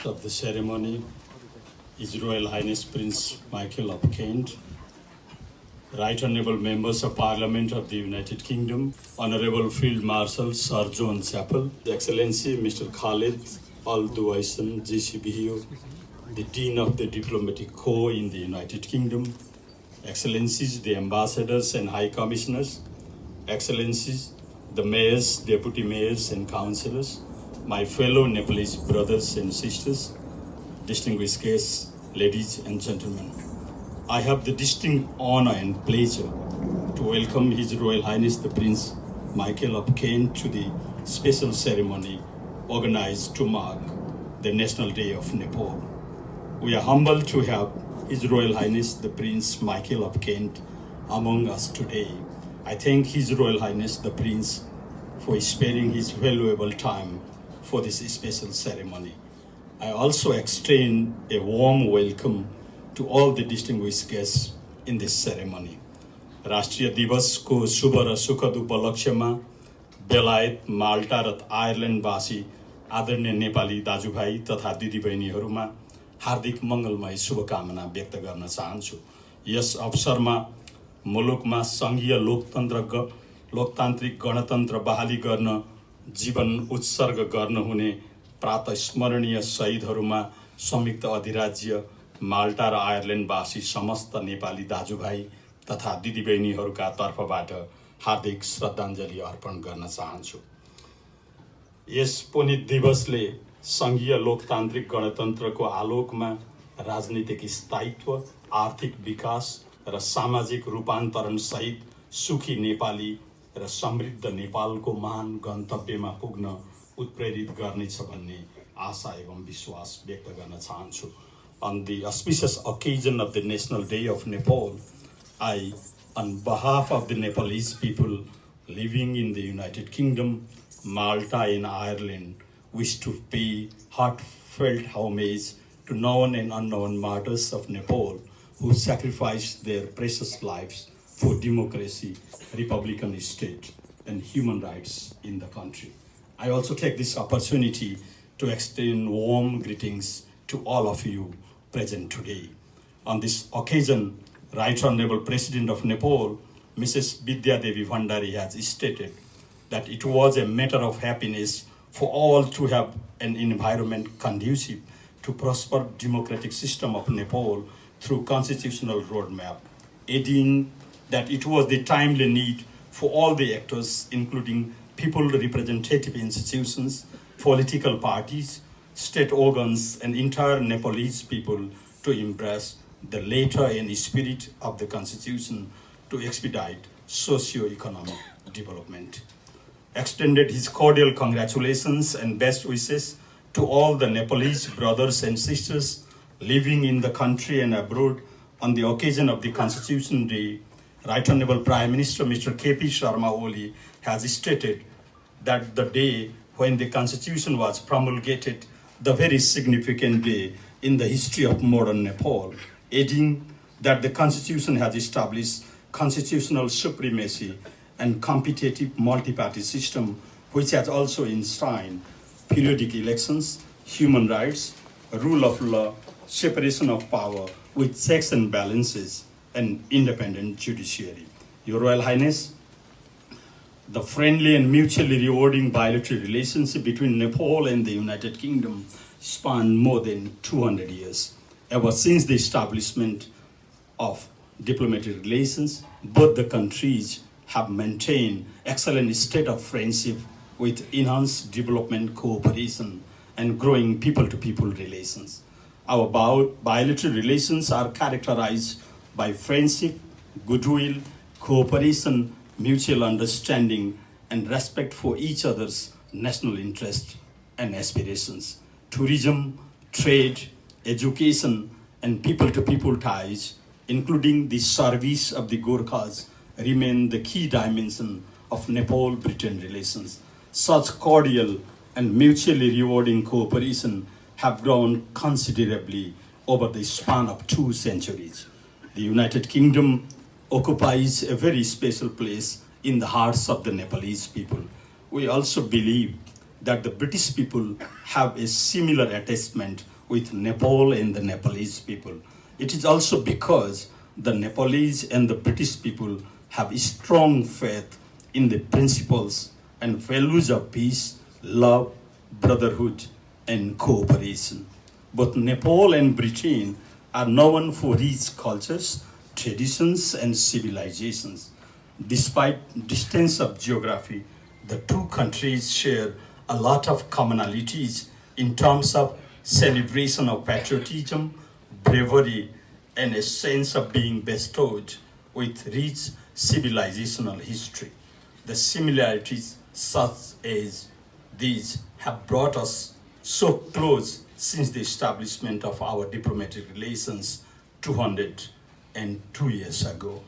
of the ceremony, His Royal Highness Prince Michael of Kent, Right Honourable Members of Parliament of the United Kingdom, Honourable Field Marshal Sir John Chappell, His Excellency Mr. Khaled Al-Duwaisan, GCBO, the Dean of the Diplomatic Corps in the United Kingdom, Excellencies, the Ambassadors and High Commissioners, Excellencies, the Mayors, Deputy Mayors and Councillors, my fellow Nepalese brothers and sisters, distinguished guests, ladies and gentlemen. I have the distinct honor and pleasure to welcome His Royal Highness the Prince Michael of Kent to the special ceremony organized to mark the National Day of Nepal. We are humbled to have His Royal Highness the Prince Michael of Kent among us today. I thank His Royal Highness the Prince for sparing his valuable time for this special ceremony. I also extend a warm welcome to all the distinguished guests in this ceremony. राष्ट्रिय दिवसको शुभ र सुखद उपलक्ष्यमा बेलायत, माल्टा र आयरल्यान्डवासी आदरणीय नेपाली दाजुभाइ तथा दिदीबहिनीहरूमा हार्दिक मङ्गलमय शुभकामना व्यक्त गर्न चाहन्छु। यस अवसरमा मुलुकमा सङ्घीय लोकतान्त्रिक गणतन्त्र बहाली गर्न जीवन उत्सर्ग गर्न हुने प्रातस्मरणीय शहीदहरूमा संयुक्त अधिराज्य माल्टा र आयरल्यान्डवासी समस्त नेपाली दाजुभाइ तथा दिदीबहिनीहरूका तर्फबाट हार्दिक श्रद्धाञ्जली अर्पण गर्न चाहन्छु। यस पुनित दिवसले सङ्घीय लोकतान्त्रिक गणतन्त्रको आलोकमा राजनीतिक स्थायित्व, आर्थिक विकास र सामाजिक रूपान्तरण सहित सुखी नेपाली र समृद्ध नेपालको महान गन्तव्यमा पुग्न उत्प्रेरित गर्नेछ भन्ने आशा एवं विश्वास व्यक्त गर्न चाहन्छु। On the auspicious occasion of the National Day of Nepal, I, on behalf of the Nepalese people living in the United Kingdom, Malta and Ireland, wish to pay heartfelt homage to known and unknown martyrs of Nepal who sacrificed their precious lives for democracy, republican state, and human rights in the country. I also take this opportunity to extend warm greetings to all of you present today. On this occasion, Right Honourable President of Nepal, Mrs. Vidya Devi Bhandari, has stated that it was a matter of happiness for all to have an environment conducive to prosper democratic system of Nepal through constitutional roadmap, adding that it was the timely need for all the actors, including people representative institutions, political parties, state organs, and entire Nepalese people to embrace the letter and spirit of the Constitution to expedite socio-economic development. Extended his cordial congratulations and best wishes to all the Nepalese brothers and sisters living in the country and abroad on the occasion of the Constitution Day. Right Honourable Prime Minister Mr. K.P. Sharma Oli has stated that the day when the Constitution was promulgated, the very significant day in the history of modern Nepal, adding that the Constitution has established constitutional supremacy and competitive multi-party system, which has also enshrined periodic elections, human rights, rule of law, separation of power with checks and balances, and independent judiciary. Your Royal Highness, the friendly and mutually rewarding bilateral relationship between Nepal and the United Kingdom span more than 200 years. Ever since the establishment of diplomatic relations, both the countries have maintained excellent state of friendship with enhanced development cooperation and growing people-to-people relations. Our bilateral relations are characterized by friendship, goodwill, cooperation, mutual understanding, and respect for each other's national interests and aspirations. Tourism, trade, education, and people-to-people ties, including the service of the Gorkhas, remain the key dimension of Nepal-Britain relations. Such cordial and mutually rewarding cooperation have grown considerably over the span of 2 centuries. The United Kingdom occupies a very special place in the hearts of the Nepalese people. We also believe that the British people have a similar attachment with Nepal and the Nepalese people. It is also because the Nepalese and the British people have a strong faith in the principles and values of peace, love, brotherhood, and cooperation. Both Nepal and Britain are known for rich cultures, traditions, and civilizations. Despite distance of geography, the two countries share a lot of commonalities in terms of celebration of patriotism, bravery, and a sense of being bestowed with rich civilizational history. The similarities such as these have brought us so close since the establishment of our diplomatic relations 202 years ago.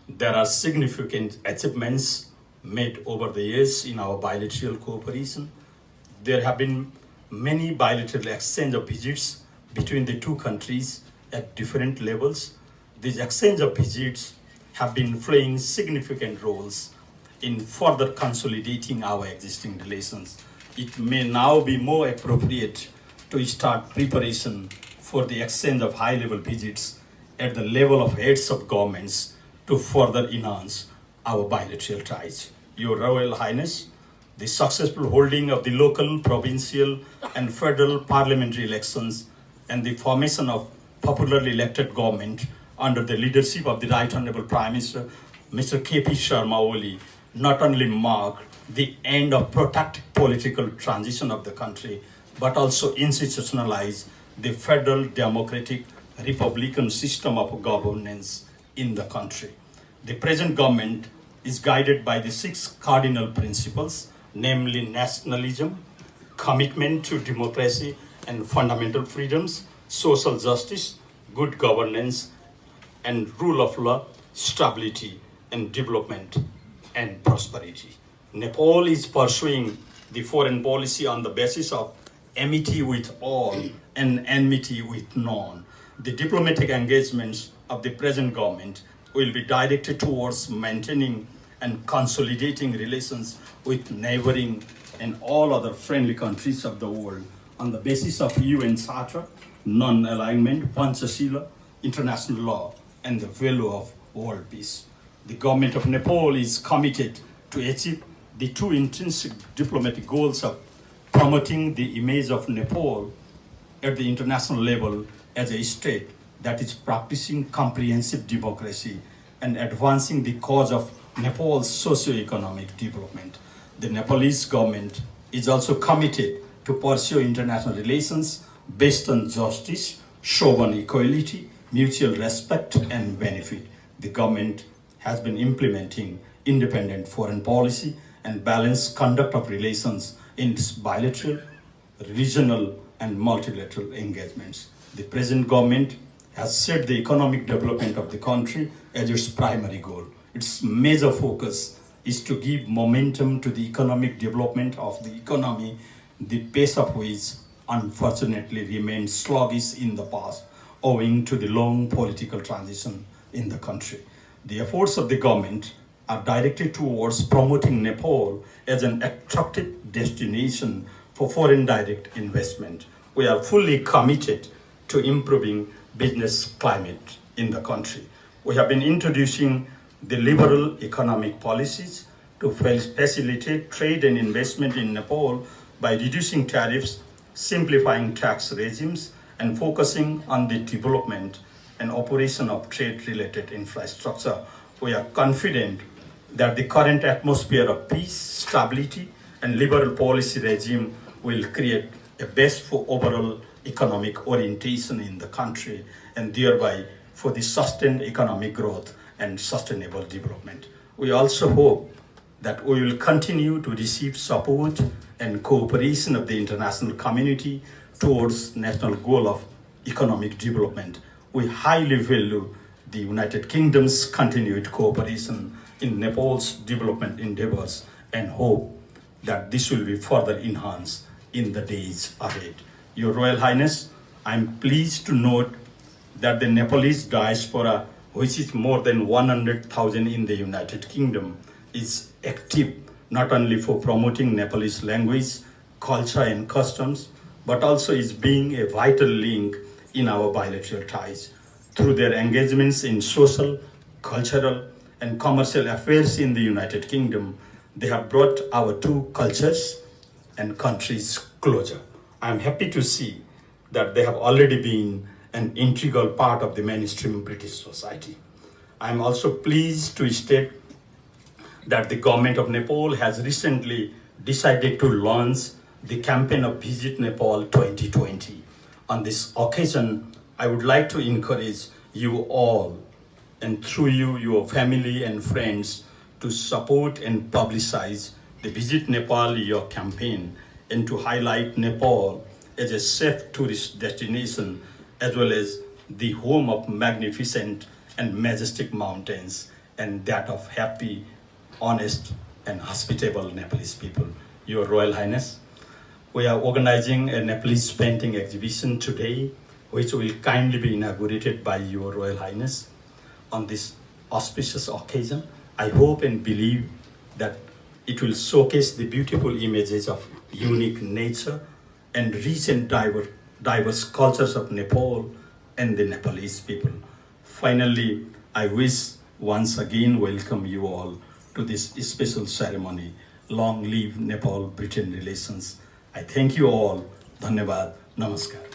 There are significant achievements made over the years in our bilateral cooperation. There have been many bilateral exchange of visits between the two countries at different levels. These exchange of visits have been playing significant roles in further consolidating our existing relations. It may now be more appropriate to start preparation for the exchange of high-level visits at the level of heads of governments to further enhance our bilateral ties. Your Royal Highness, the successful holding of the local, provincial, and federal parliamentary elections and the formation of popularly elected government under the leadership of the Right Honorable Prime Minister, Mr. K.P. Sharma Oli, not only mark the end of protracted political transition of the country, but also institutionalize the federal democratic republican system of governance in the country. The present government is guided by the 6 cardinal principles, namely nationalism, commitment to democracy and fundamental freedoms, social justice, good governance, and rule of law, stability and development and prosperity. Nepal is pursuing the foreign policy on the basis of amity with all and enmity with none. The diplomatic engagements of the present government will be directed towards maintaining and consolidating relations with neighboring and all other friendly countries of the world on the basis of UN Charter, non-alignment, Panchashila, international law, and the value of world peace. The government of Nepal is committed to achieve the 2 intrinsic diplomatic goals of promoting the image of Nepal at the international level as a state that is practicing comprehensive democracy and advancing the cause of Nepal's socio-economic development. The Nepalese government is also committed to pursue international relations based on justice, sovereign equality, mutual respect, and benefit. The government has been implementing independent foreign policy and balanced conduct of relations in its bilateral, regional, and multilateral engagements. The present government has set the economic development of the country as its primary goal. Its major focus is to give momentum to the economic development of the economy, the pace of which unfortunately remained sluggish in the past owing to the long political transition in the country. The efforts of the government are directed towards promoting Nepal as an attractive destination for foreign direct investment. We are fully committed to improving business climate in the country. We have been introducing the liberal economic policies to facilitate trade and investment in Nepal by reducing tariffs, simplifying tax regimes, and focusing on the development and operation of trade-related infrastructure. We are confident that the current atmosphere of peace, stability, and liberal policy regime will create a base for overall economic orientation in the country and thereby for the sustained economic growth and sustainable development. We also hope that we will continue to receive support and cooperation of the international community towards national goal of economic development. We highly value the United Kingdom's continued cooperation in Nepal's development endeavors and hope that this will be further enhanced in the days ahead. Your Royal Highness, I am pleased to note that the Nepalese diaspora, which is more than 100,000 in the United Kingdom, is active not only for promoting Nepalese language, culture, and customs, but also is being a vital link in our bilateral ties. Through their engagements in social, cultural, and commercial affairs in the United Kingdom, they have brought our two cultures and countries closer. I'm happy to see that they have already been an integral part of the mainstream British society. I'm also pleased to state that the government of Nepal has recently decided to launch the campaign of Visit Nepal 2020. On this occasion, I would like to encourage you all, and through you, your family and friends, to support and publicize the Visit Nepal Year campaign and to highlight Nepal as a safe tourist destination as well as the home of magnificent and majestic mountains and that of happy, honest, and hospitable Nepalese people. Your Royal Highness, we are organizing a Nepalese painting exhibition today, which will kindly be inaugurated by Your Royal Highness. On this auspicious occasion, I hope and believe that it will showcase the beautiful images of unique nature and rich and diverse cultures of Nepal and the Nepalese people. Finally, I wish once again welcome you all to this special ceremony. Long live Nepal-Britain relations. I thank you all. Dhanyavad. Namaskar.